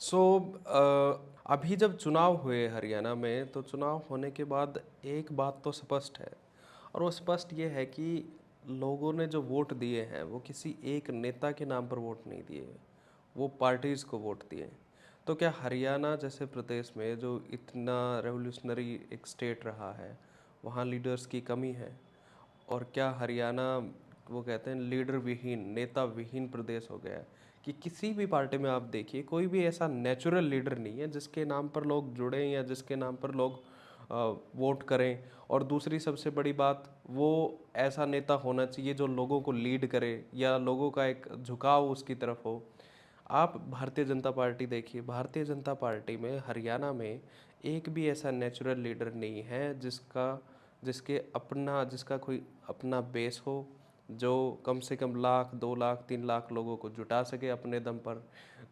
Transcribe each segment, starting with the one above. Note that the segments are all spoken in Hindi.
सो अभी जब चुनाव हुए हरियाणा में, तो चुनाव होने के बाद एक बात तो स्पष्ट है, और वो स्पष्ट ये है कि लोगों ने जो वोट दिए हैं वो किसी एक नेता के नाम पर वोट नहीं दिए, वो पार्टीज़ को वोट दिए। तो क्या हरियाणा जैसे प्रदेश में जो इतना रेवोल्यूशनरी एक स्टेट रहा है, वहाँ लीडर्स की कमी है? और क्या हरियाणा, वो कहते हैं, लीडर विहीन, नेता विहीन प्रदेश हो गया है? कि किसी भी पार्टी में आप देखिए, कोई भी ऐसा नेचुरल लीडर नहीं है जिसके नाम पर लोग जुड़ें या जिसके नाम पर लोग वोट करें। और दूसरी सबसे बड़ी बात, वो ऐसा नेता होना चाहिए जो लोगों को लीड करे या लोगों का एक झुकाव उसकी तरफ हो। आप भारतीय जनता पार्टी देखिए, भारतीय जनता पार्टी में हरियाणा में एक भी ऐसा नेचुरल लीडर नहीं है जिसका कोई अपना बेस हो, जो कम से कम लाख, 2 लाख, 3 लाख लोगों को जुटा सके अपने दम पर।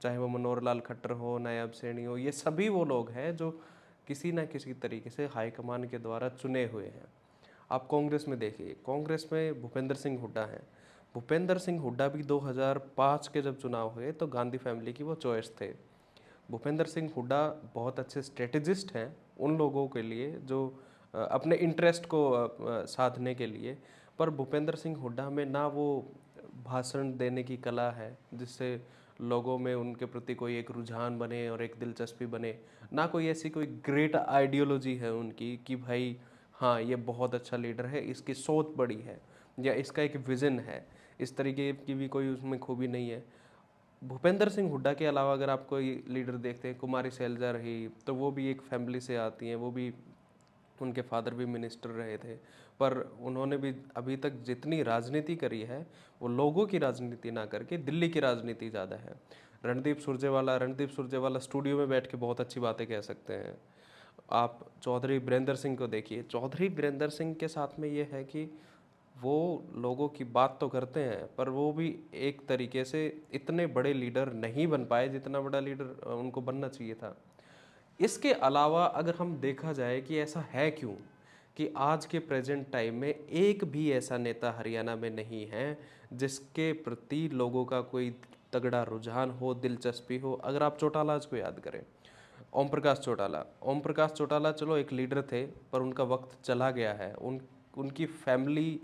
चाहे वो मनोहर लाल खट्टर हो, नायब सैनी हो, ये सभी वो लोग हैं जो किसी ना किसी तरीके से हाईकमान के द्वारा चुने हुए हैं। आप कांग्रेस में देखिए, कांग्रेस में भूपेंद्र सिंह हुड्डा हैं। भूपेंद्र सिंह हुड्डा भी 2005 के जब चुनाव हुए तो गांधी फैमिली की वो चॉइस थे। भूपेंद्र सिंह हुड्डा बहुत अच्छे स्ट्रेटजिस्ट हैं उन लोगों के लिए जो अपने इंटरेस्ट को साधने के लिए। पर भूपेंद्र सिंह हुड्डा में ना वो भाषण देने की कला है जिससे लोगों में उनके प्रति कोई एक रुझान बने और एक दिलचस्पी बने, ना कोई ऐसी कोई ग्रेट आइडियोलॉजी है उनकी कि भाई हाँ ये बहुत अच्छा लीडर है, इसकी सोच बड़ी है या इसका एक विज़न है। इस तरीके की भी कोई उसमें खूबी नहीं है। भूपेंद्र सिंह हुड्डा के अलावा अगर आप कोई लीडर देखते हैं, कुमारी शैलजा रही, तो वो भी एक फैमिली से आती हैं, वो भी, उनके फादर भी मिनिस्टर रहे थे। पर उन्होंने भी अभी तक जितनी राजनीति करी है वो लोगों की राजनीति ना करके दिल्ली की राजनीति ज़्यादा है। रणदीप सुरजेवाला स्टूडियो में बैठ के बहुत अच्छी बातें कह सकते हैं। आप चौधरी बीरेंद्र सिंह को देखिए, चौधरी बीरेंद्र सिंह के साथ में ये है कि वो लोगों की बात तो करते हैं, पर वो भी एक तरीके से इतने बड़े लीडर नहीं बन पाए जितना बड़ा लीडर उनको बनना चाहिए था। इसके अलावा अगर हम देखा जाए कि ऐसा है क्यों कि आज के प्रेजेंट टाइम में एक भी ऐसा नेता हरियाणा में नहीं है जिसके प्रति लोगों का कोई तगड़ा रुझान हो, दिलचस्पी हो। अगर आप चौटाला को याद करें, ओम प्रकाश चौटाला चलो एक लीडर थे, पर उनका वक्त चला गया है। उनकी फैमिली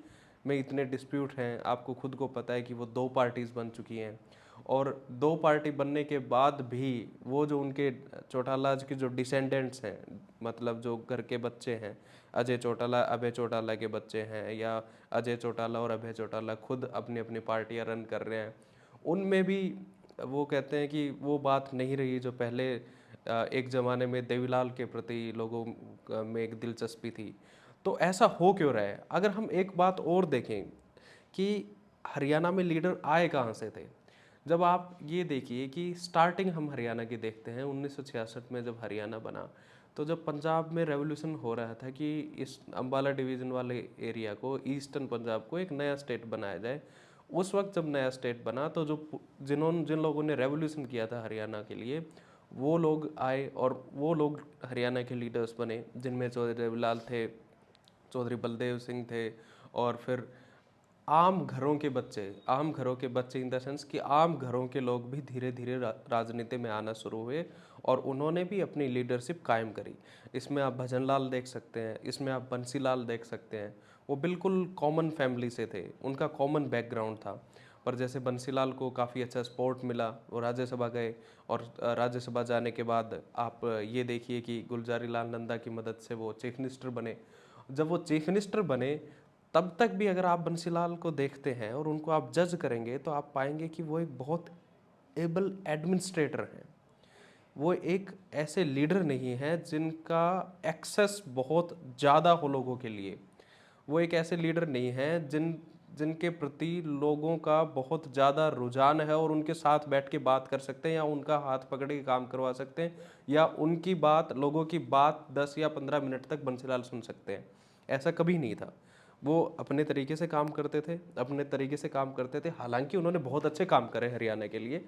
में इतने डिस्प्यूट हैं, आपको खुद को पता है कि वो 2 पार्टीज़ बन चुकी हैं। और 2 पार्टी बनने के बाद भी वो जो उनके चौटाला के जो डिसेंडेंट्स हैं, मतलब जो घर के बच्चे हैं, अजय चौटाला, अभय चौटाला के बच्चे हैं, या अजय चौटाला और अभय चौटाला खुद अपनी अपनी पार्टियां रन कर रहे हैं, उनमें भी वो कहते हैं कि वो बात नहीं रही जो पहले एक ज़माने में देवीलाल के प्रति लोगों में एक दिलचस्पी थी। तो ऐसा हो क्यों रहा है? अगर हम एक बात और देखें कि हरियाणा में लीडर आए कहाँ से थे। जब आप ये देखिए कि स्टार्टिंग हम हरियाणा की देखते हैं 1966 में जब हरियाणा बना, तो जब पंजाब में रेवोल्यूशन हो रहा था कि इस अम्बाला डिवीज़न वाले एरिया को, ईस्टर्न पंजाब को एक नया स्टेट बनाया जाए, उस वक्त जब नया स्टेट बना तो जिन लोगों ने रेवोल्यूशन किया था हरियाणा के लिए, वो लोग आए और वो लोग हरियाणा के लीडर्स बने, जिनमें चौधरी देवीलाल थे, चौधरी बलदेव सिंह थे, और फिर आम घरों के बच्चे इन द सेंस कि आम घरों के लोग भी धीरे धीरे राजनीति में आना शुरू हुए, और उन्होंने भी अपनी लीडरशिप कायम करी। इसमें आप भजन लाल देख सकते हैं, इसमें आप बंसी लाल देख सकते हैं। वो बिल्कुल कॉमन फैमिली से थे, उनका कॉमन बैकग्राउंड था। पर जैसे बंसीलाल को काफ़ी अच्छा सपोर्ट मिला, वो राज्यसभा गए, और राज्यसभा जाने के बाद आप ये देखिए कि गुलजारी लाल नंदा की मदद से वो चीफ मिनिस्टर बने। जब वो चीफ मिनिस्टर बने, तब तक भी अगर आप बंसीलाल को देखते हैं और उनको आप जज करेंगे तो आप पाएंगे कि वो एक बहुत एबल एडमिनिस्ट्रेटर हैं। वो एक ऐसे लीडर नहीं है जिनका एक्सेस बहुत ज़्यादा हो लोगों के लिए। वो एक ऐसे लीडर नहीं है जिनके प्रति लोगों का बहुत ज़्यादा रुझान है और उनके साथ बैठ के बात कर सकते हैं, या उनका हाथ पकड़ के काम करवा सकते हैं, या उनकी बात, लोगों की बात 10 या 15 मिनट तक बंसीलाल सुन सकते हैं। ऐसा कभी नहीं था। वो अपने तरीके से काम करते थे, अपने तरीके से काम करते थे। हालांकि उन्होंने बहुत अच्छे काम करे हरियाणा के लिए,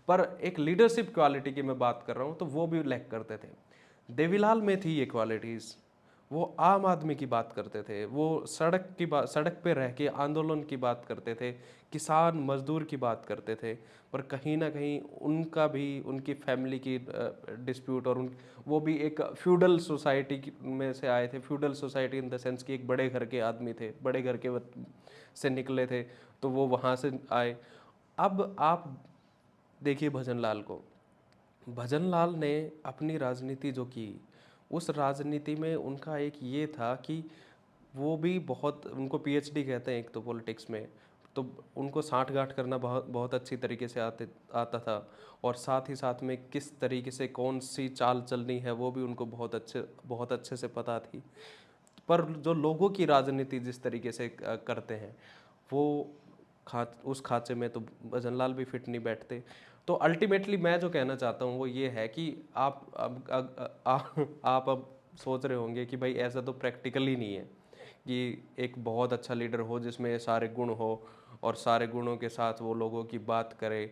पर एक लीडरशिप क्वालिटी की मैं बात कर रहा हूँ तो वो भी लैक करते थे। देवीलाल में थी ये क्वालिटीज़। वो आम आदमी की बात करते थे, वो सड़क पे रह के आंदोलन की बात करते थे, किसान मजदूर की बात करते थे। पर कहीं ना कहीं उनका भी, उनकी फैमिली की डिस्प्यूट, और वो भी एक फ्यूडल सोसाइटी में से आए थे। Feudal society in the sense कि एक बड़े घर के आदमी थे, बड़े घर के से निकले थे, तो वो वहाँ से आए। अब आप देखिए भजन लाल को, भजन लाल ने अपनी राजनीति जो की, उस राजनीति में उनका एक ये था कि वो भी बहुत, उनको पीएचडी कहते हैं एक तो पॉलिटिक्स में, तो उनको साठ गांठ करना बहुत बहुत अच्छी तरीके से आता था। और साथ ही साथ में किस तरीके से कौन सी चाल चलनी है वो भी उनको बहुत अच्छे से पता थी। पर जो लोगों की राजनीति जिस तरीके से करते हैं, वो उस खांचे में तो भजन लाल भी फिट नहीं बैठते। तो अल्टीमेटली मैं जो कहना चाहता हूँ वो ये है कि आप अब सोच रहे होंगे कि भाई ऐसा तो प्रैक्टिकली नहीं है कि एक बहुत अच्छा लीडर हो जिसमें सारे गुण हो और सारे गुणों के साथ वो लोगों की बात करे।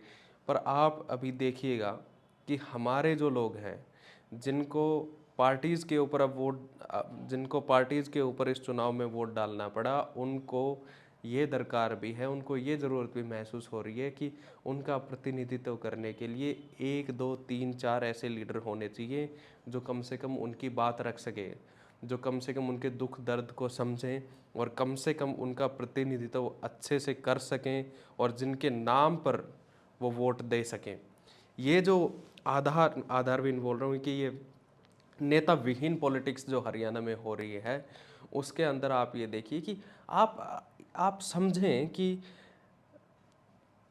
पर आप अभी देखिएगा कि हमारे जो लोग हैं, जिनको पार्टीज़ के ऊपर अब वोट जिनको पार्टीज़ के ऊपर इस चुनाव में वोट डालना पड़ा, उनको ये दरकार भी है, उनको ये ज़रूरत भी महसूस हो रही है कि उनका प्रतिनिधित्व करने के लिए 1 2 3 4 ऐसे लीडर होने चाहिए जो कम से कम उनकी बात रख सके, जो कम से कम उनके दुख दर्द को समझें और कम से कम उनका प्रतिनिधित्व अच्छे से कर सकें, और जिनके नाम पर वो वोट दे सकें। ये जो आधारहीन बोल रहा हूँ कि ये नेता विहीन पॉलिटिक्स जो हरियाणा में हो रही है, उसके अंदर आप ये देखिए कि आप समझें कि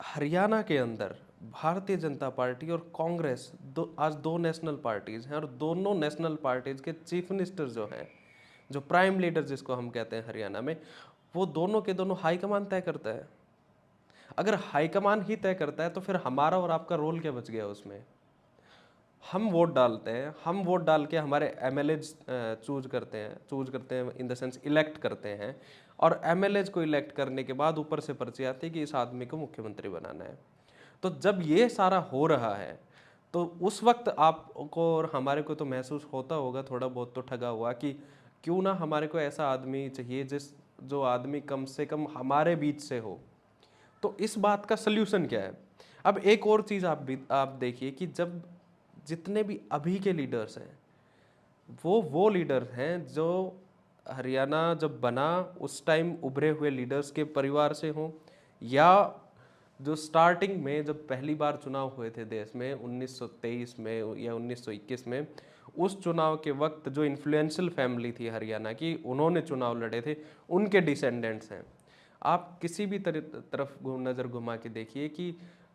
हरियाणा के अंदर भारतीय जनता पार्टी और कांग्रेस आज दो नेशनल पार्टीज हैं, और दोनों नेशनल पार्टीज के चीफ मिनिस्टर जो हैं, जो प्राइम लीडर जिसको हम कहते हैं हरियाणा में, वो दोनों के दोनों हाईकमान तय करता है। अगर हाईकमान ही तय करता है तो फिर हमारा और आपका रोल क्या बच गया उसमें? हम वोट डालते हैं, हम वोट डाल के हमारे एमएलए चूज करते हैं इन द सेंस इलेक्ट करते हैं, और एमएलए को इलेक्ट करने के बाद ऊपर से पर्ची आती है कि इस आदमी को मुख्यमंत्री बनाना है। तो जब ये सारा हो रहा है, तो उस वक्त आपको और हमारे को तो महसूस होता होगा थोड़ा बहुत तो ठगा हुआ कि क्यों ना हमारे को ऐसा आदमी चाहिए जो आदमी कम से कम हमारे बीच से हो। तो इस बात का सल्यूशन क्या है? अब एक और चीज़ आप देखिए कि जब जितने भी अभी के लीडर्स हैं, वो लीडर हैं जो हरियाणा जब बना उस टाइम उभरे हुए लीडर्स के परिवार से हों, या जो स्टार्टिंग में जब पहली बार चुनाव हुए थे देश में 1923 में या 1921 में, उस चुनाव के वक्त जो इन्फ्लुएंशियल फैमिली थी हरियाणा की, उन्होंने चुनाव लड़े थे, उनके डिसेंडेंट्स हैं। आप किसी भी तरफ नज़र घुमा के देखिए कि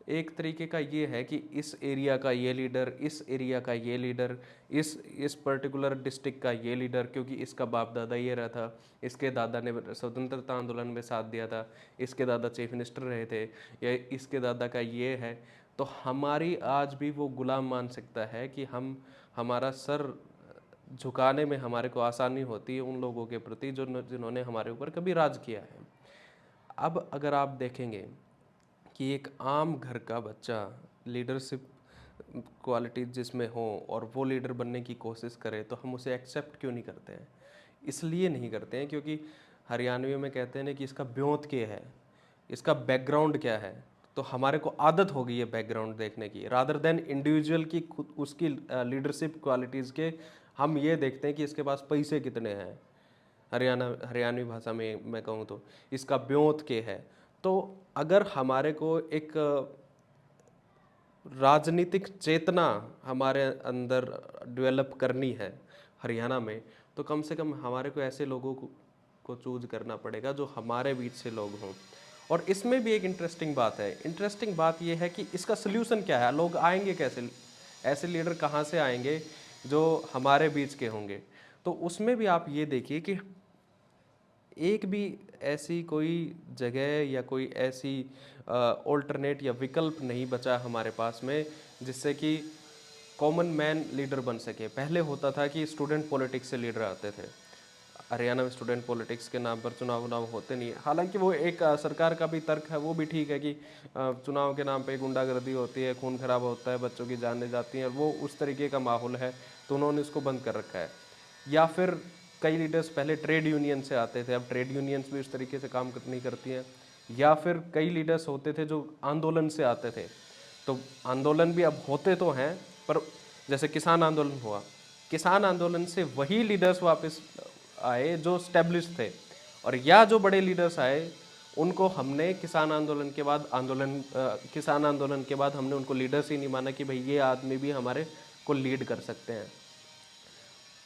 एक तरीके का ये है कि इस एरिया का ये लीडर, इस एरिया का ये लीडर, इस पर्टिकुलर डिस्ट्रिक्ट का ये लीडर, क्योंकि इसका बाप दादा ये रहा था, इसके दादा ने स्वतंत्रता आंदोलन में साथ दिया था, इसके दादा चीफ मिनिस्टर रहे थे, या इसके दादा का ये है। तो हमारी आज भी वो गुलाम मान सकता है कि हमारा सर झुकाने में हमारे को आसानी होती है उन लोगों के प्रति जिन्होंने हमारे ऊपर कभी राज किया है। अब अगर आप देखेंगे कि एक आम घर का बच्चा लीडरशिप क्वालिटी जिसमें हो और वो लीडर बनने की कोशिश करे, तो हम उसे एक्सेप्ट क्यों नहीं करते हैं? इसलिए नहीं करते हैं क्योंकि हरियाणवी में कहते हैं ना कि इसका ब्योंत क्या है, इसका बैकग्राउंड क्या है। तो हमारे को आदत हो गई है बैकग्राउंड देखने की, रादर देन इंडिविजुअल की खुद उसकी लीडरशिप क्वालिटीज़ के। हम ये देखते हैं कि इसके पास पैसे कितने हैं, हरियाणवी भाषा में मैं कहूँ तो इसका ब्योंत के है। तो अगर हमारे को एक राजनीतिक चेतना हमारे अंदर डेवलप करनी है हरियाणा में, तो कम से कम हमारे को ऐसे लोगों को चूज करना पड़ेगा जो हमारे बीच से लोग हों। और इसमें भी एक इंटरेस्टिंग बात है, इंटरेस्टिंग बात यह है कि इसका सल्यूशन क्या है, लोग आएंगे कैसे, ऐसे लीडर कहाँ से आएंगे जो हमारे बीच के होंगे। तो उसमें भी आप ये देखिए कि एक भी ऐसी कोई जगह या कोई ऐसी ऑल्टरनेट या विकल्प नहीं बचा हमारे पास में जिससे कि कॉमन मैन लीडर बन सके। पहले होता था कि स्टूडेंट पॉलिटिक्स से लीडर आते थे। हरियाणा में स्टूडेंट पॉलिटिक्स के नाम पर चुनाव होते नहीं है। हालांकि वो एक सरकार का भी तर्क है, वो भी ठीक है कि चुनाव के नाम पे गुंडागर्दी होती है, खून खराब होता है, बच्चों की जानें जाती हैं, वो उस तरीके का माहौल है, तो उन्होंने इसको बंद कर रखा है। या फिर कई लीडर्स पहले ट्रेड यूनियन से आते थे, अब ट्रेड यूनियंस भी उस तरीके से काम नहीं करती हैं। या फिर कई लीडर्स होते थे जो आंदोलन से आते थे, तो आंदोलन भी अब होते तो हैं, पर जैसे किसान आंदोलन हुआ, किसान आंदोलन से वही लीडर्स वापस आए जो स्टेब्लिश थे, और या जो बड़े लीडर्स आए उनको हमने किसान आंदोलन के बाद किसान आंदोलन के बाद हमने उनको लीडर्स ही नहीं माना कि भाई ये आदमी भी हमारे को लीड कर सकते हैं।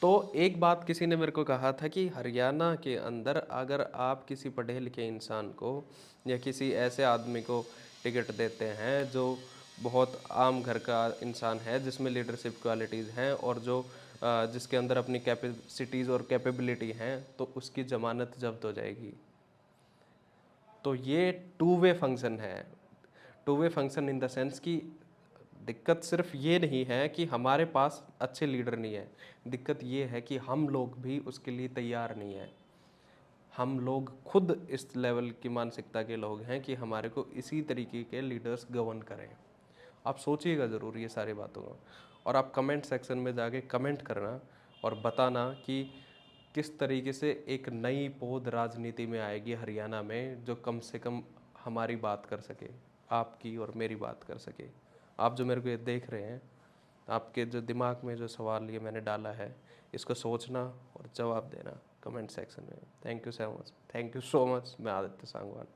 तो एक बात किसी ने मेरे को कहा था कि हरियाणा के अंदर अगर आप किसी पढ़े लिखे इंसान को या किसी ऐसे आदमी को टिकट देते हैं जो बहुत आम घर का इंसान है, जिसमें लीडरशिप क्वालिटीज़ हैं और जो जिसके अंदर अपनी कैपेसिटीज़ और कैपेबिलिटी हैं, तो उसकी ज़मानत जब्त हो जाएगी। तो ये टू वे फंक्शन है। Two way function in the sense कि दिक्कत सिर्फ ये नहीं है कि हमारे पास अच्छे लीडर नहीं है, दिक्कत ये है कि हम लोग भी उसके लिए तैयार नहीं हैं। हम लोग खुद इस लेवल की मानसिकता के लोग हैं कि हमारे को इसी तरीके के लीडर्स गवर्न करें। आप सोचिएगा ज़रूर ये सारी बातों को, और आप कमेंट सेक्शन में जाके कमेंट करना और बताना कि किस तरीके से एक नई पौध राजनीति में आएगी हरियाणा में, जो कम से कम हमारी बात कर सके, आपकी और मेरी बात कर सके। आप जो मेरे को ये देख रहे हैं, आपके जो दिमाग में जो सवाल ये मैंने डाला है, इसको सोचना और जवाब देना कमेंट सेक्शन में। Thank you so much, thank you so much. मैं आदित्य सांगवान।